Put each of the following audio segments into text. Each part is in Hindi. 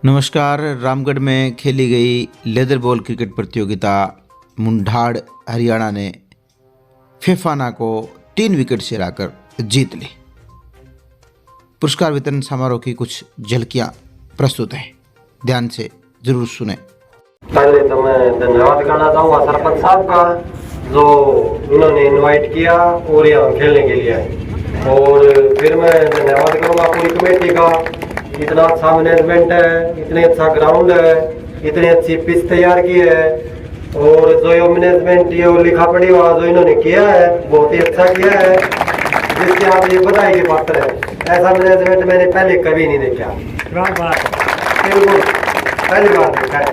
नमस्कार। रामगढ़ में खेली गई लेदर बॉल क्रिकेट प्रतियोगिता मुंढाड़ हरियाणा ने फेफाना को 3 विकेट से हराकर जीत ली। पुरस्कार वितरण समारोह की कुछ झलकियां प्रस्तुत हैं, ध्यान से जरूर सुने। पहले तो मैं धन्यवाद करना चाहूँगा सरपंच साहब का, जो उन्होंने इनवाइट किया और यहाँ खेलने के लिए आए। और फिर मैं धन्यवाद करूँगा पूरी कमेटी का। इतना अच्छा मैनेजमेंट है, इतने अच्छा ग्राउंड है, इतनी अच्छी पिच तैयार की है, और जो ये मैनेजमेंट ये लिखा पढ़ी हुआ जो इन्होंने किया है बहुत ही अच्छा किया है, जिसके आप ये बधाई के पात्र है। ऐसा मैनेजमेंट मैंने पहले कभी नहीं देखा, बिल्कुल पहली बार देखा है।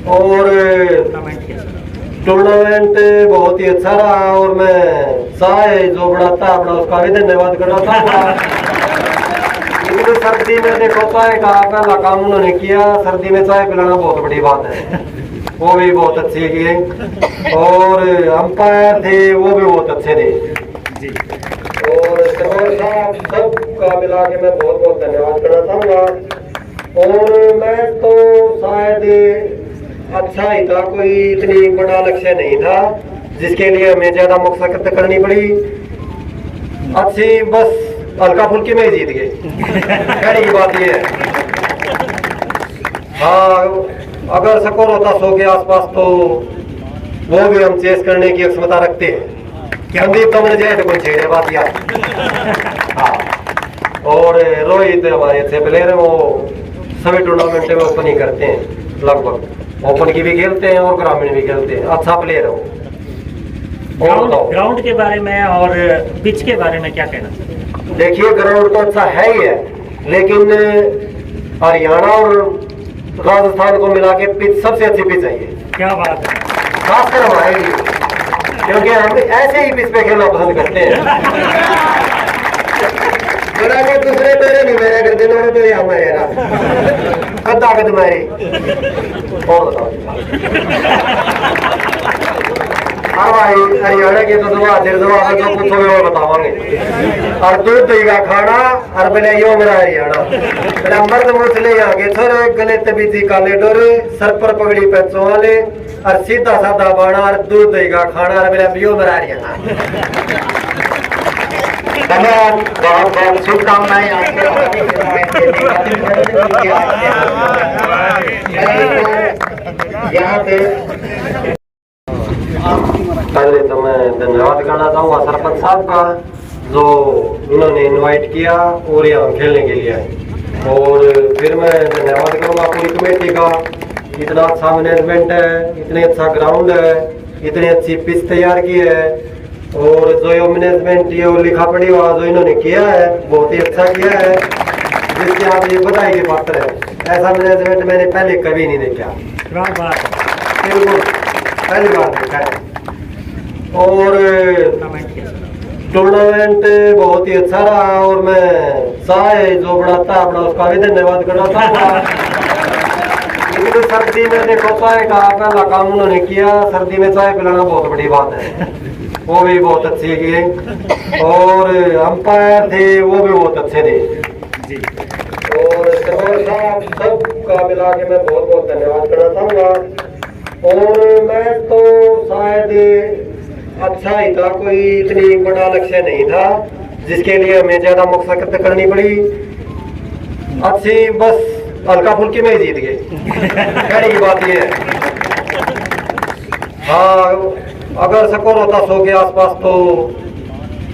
और टूर्नामेंट बहुत ही अच्छा रहा, और मैं चाय जो बढ़ाता अपना उसका भी धन्यवाद करना चाहूँगा। तो सर्दी में देखो चाय का पहला काम उन्होंने किया, सर्दी में चाय पिलाना बहुत बड़ी बात है, वो भी बहुत अच्छे किए। और अंपायर थे वो भी बहुत अच्छे थे जी। और सबका मिला के मैं बहुत बहुत धन्यवाद करना चाहूँगा। और मैं तो शायद अच्छा ही था, कोई इतनी बड़ा लक्ष्य नहीं था जिसके लिए हमें ज्यादा मशक्कत करनी पड़ी। अच्छी बस हल्का फुल्की में ही जीत गए, कहने की बात ये है। हाँ, अगर स्कोर होता 100 के आसपास तो वो भी हम चेस करने की क्षमता रखते हैं। संदीप तो जाए तो कोई छेड़े बात यार। हाँ, और रोहित हमारे अच्छे प्लेयर हैं, वो सभी टूर्नामेंट में ओपन ही करते हैं, लगभग ओपन की भी खेलते हैं और ग्रामीण भी खेलते हैं। अच्छा प्लेयर है वो। ग्राउंड के बारे में और पिच के बारे में क्या कहना? देखिए, ग्राउंड तो अच्छा है ही है, लेकिन हरियाणा और राजस्थान को मिला के पिच सबसे अच्छी पिच है। क्या बात है, खासकर हमारे लिए, क्योंकि हम ऐसे ही पिच पे खेलना पसंद करते हैं। दूसरे तेरे नहीं मेरे करते ना, तो ये हमारे ना ताकत हमारी। और बताओ, हाँ भाई, हरियाणा के तो दवा जो कुछ और बतावांगे। और दूध दही का खाना और पहले यो मेरा हरियाणा, मेरा मर्द मुसले यहाँ के छोरे, गले तबीजी काले डोरे, सर पर पगड़ी पे चोले, और सीधा साधा बाणा और दूध दही का खाना, और मेरा यो मेरा हरियाणा। बहुत बहुत शुभकामनाएं यहाँ पे। पहले तो मैं धन्यवाद करना चाहूँगा सरपंच साहब का, जो उन्होंने इनवाइट किया और यहाँ खेलने के लिए आए। और फिर मैं धन्यवाद करूँगा पूरी कमेटी का। इतना अच्छा मैनेजमेंट है, इतने अच्छा ग्राउंड है, इतनी अच्छी पिच तैयार की है, और जो ये मैनेजमेंट ये लिखा पढ़ी हुआ जो इन्होंने किया है बहुत ही अच्छा किया है, जिसके आप ये बधाई के पात्र है। ऐसा मैनेजमेंट मैंने पहले कभी नहीं देखा, बिल्कुल पहली बार देखा है। और टूर्नामेंट बहुत ही अच्छा रहा, और मैं चाय जो बढ़ाता अपना उसका भी धन्यवाद करना चाहूँगा। तो सर्दी में देखो चाय का पहला काम उन्होंने किया, सर्दी में चाय पिलाना बहुत बड़ी बात है, वो भी बहुत अच्छे किए। और अंपायर थे वो भी बहुत अच्छे थे जी। और सबका मिला के मैं बहुत बहुत धन्यवाद करना चाहूँगा। और मैं तो शायद अच्छा ही था, कोई इतनी बड़ा लक्ष्य नहीं था जिसके लिए हमें ज्यादा मशक्कत करनी पड़ी। अच्छी बस हल्का फुल्की में ही जीत गए, कहने की बात ये है। हाँ, अगर स्कोर होता 100 के आसपास तो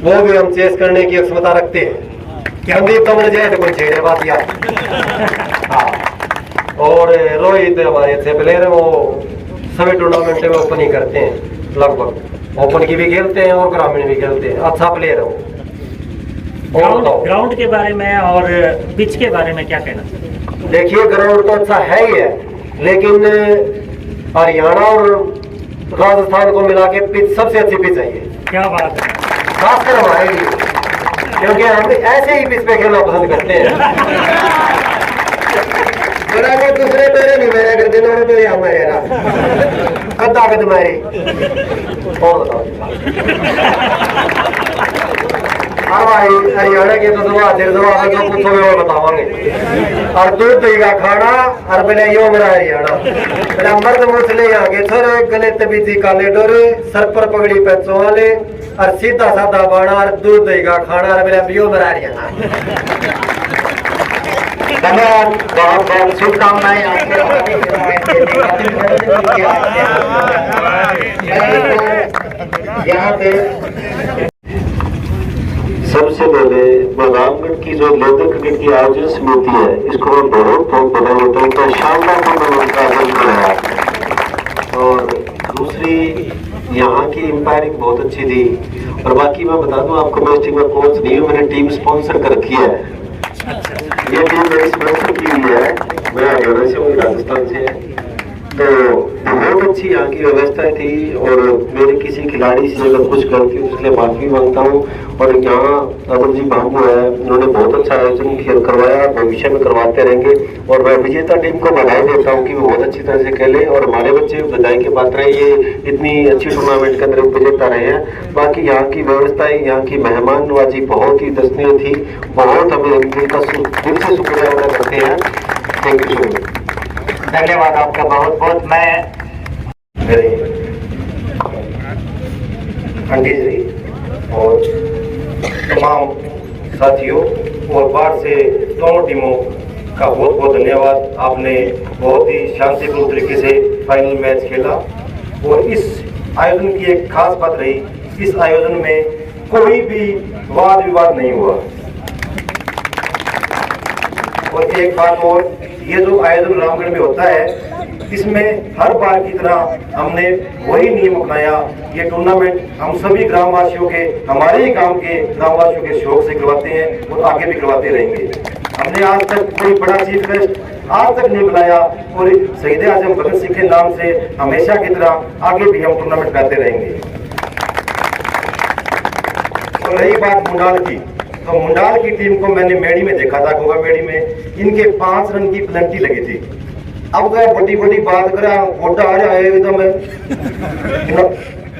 वो भी हम चेस करने की क्षमता रखते हैं। संदीप तो जाए तो कोई छेड़े बात यार। हाँ, और रोहित हमारे अच्छे प्लेयर हैं, वो सभी टूर्नामेंट में ओपन ही करते हैं, लगभग ओपन की भी खेलते हैं और ग्रामीण भी खेलते हैं। अच्छा प्लेयर है वो। ग्राउंड के बारे में और पिच के बारे में क्या कहना? देखिए, ग्राउंड तो अच्छा है ही है, लेकिन हरियाणा और राजस्थान को मिला के पिच सबसे अच्छी पिच है। क्या बात है, खासकर हमारे लिए, क्योंकि हम ऐसे ही पिच पे खेलना पसंद करते हैं। दूसरे तेरे नहीं मेरे करते ना, तो ये हमारे ना ताकत हमारी। और बताओ, हाँ भाई हरियाणा के तो दवा देर दवा में तो पूछोगे और बतावांगे। और दूध दही का खाना और पहले यो मेरा हरियाणा पहले मर्द मुसले आगे छोरे गले तबीती काले डोरे सर पर पगड़ी पैसों वाले और सीधा साधा बाणा और दूध दही का खाना और पहले यो मेरा हरियाणा। धन्यवाद, बहुत बहुत शुभकामनाएं यहाँ पे। सबसे पहले मैं रामगढ़ की जो लेदर क्रिकेट की आयोजन समिति है इसको मैं बहुत बहुत बधाई देता हूँ तो शानदार टूर्नामेंट का आयोजन कराया। और दूसरी यहाँ की एम्पायरिंग बहुत अच्छी थी। और बाकी मैं बता दूं आपको, मैं इस टीम में कोच नहीं हूँ, मैंने टीम स्पॉन्सर कर रखी है। ये टीम मेरी स्पॉन्सर की हुई है, मैं हरियाणा से हूँ, राजस्थान से है। तो बहुत अच्छी यहाँ की व्यवस्था थी और मेरे किसी खिलाड़ी से अगर कुछ गलती हो इसलिए माफी मांगता हूँ। और यहाँ अरुण जी बाबू है, उन्होंने बहुत अच्छा आयोजन करवाया, भविष्य में करवाते रहेंगे। और मैं विजेता टीम को बधाई देता हूँ कि वो बहुत अच्छी तरह से खेले और हमारे बच्चे बधाई के पात्र हैं, ये इतनी अच्छी टूर्नामेंट के अंदर विजेता रहे हैं। बाकी यहाँ की व्यवस्थाएं, यहाँ की मेहमान नवाजी बहुत ही दर्शनीय थी। बहुत हमें दिल से शुक्रिया अदा करते हैं। Thank you so much. धन्यवाद आपका बहुत बहुत। मैं मेरे आंटी जी और तमाम साथियों और बाहर से दोनों टीमों का बहुत बहुत धन्यवाद। आपने बहुत ही शांतिपूर्ण तरीके से फाइनल मैच खेला और इस आयोजन की एक खास बात रही, इस आयोजन में कोई भी वाद विवाद नहीं हुआ। और एक बात और, ये जो आयोजन रामगढ़ में होता है इसमें हर बार की तरह हमने वही नियम अपनाया। ये टूर्नामेंट हम सभी ग्रामवासियों के, हमारे ही गांव के ग्रामवासियों के शौक से करवाते हैं और आगे भी करवाते रहेंगे। हमने आज तक कोई बड़ा चीफ गेस्ट आज तक नहीं बुलाया और शहीद आजम भगत सिंह के नाम से हमेशा की तरह आगे भी हम टूर्नामेंट करते रहेंगे। और रही बात मुंडाल की, तो मुंडाल की टीम को मैंने मेड़ी में देखा था, गोवा मेड़ी में इनके 5 रन की पेनल्टी लगी थी। अब क्या बड़ी बड़ी बात करा, वोटा आ जाए एकदम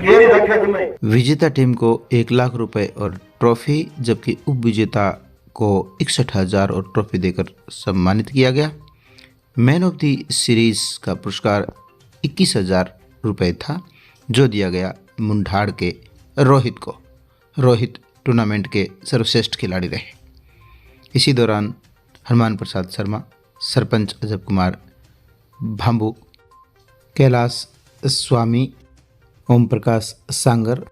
ये नहीं रखा तुम्हें। विजेता टीम को 1 लाख रुपए और ट्रॉफी, जबकि उप विजेता को 61,000 और ट्रॉफी देकर सम्मानित किया गया। मैन ऑफ द सीरीज का पुरस्कार 21,000 रुपये था, जो दिया गया मुंडाड़ के रोहित को। रोहित टूर्नामेंट के सर्वश्रेष्ठ खिलाड़ी रहे। इसी दौरान हनुमान प्रसाद शर्मा, सरपंच अजब कुमार भांबू, कैलाश स्वामी, ओम प्रकाश सांगर,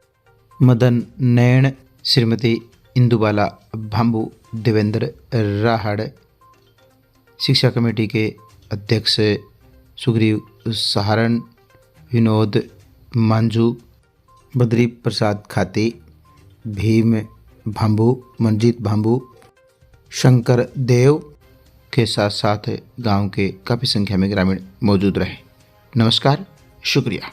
मदन नैण, श्रीमती इंदुबाला भांबू, देवेंद्र राहड़, शिक्षा कमेटी के अध्यक्ष सुग्रीव सहारण, विनोद मांझू, बद्री प्रसाद खाती, भीम भांबू, मंजीत भांबू, शंकर देव के साथ साथ गांव के काफ़ी संख्या में ग्रामीण मौजूद रहे। नमस्कार, शुक्रिया।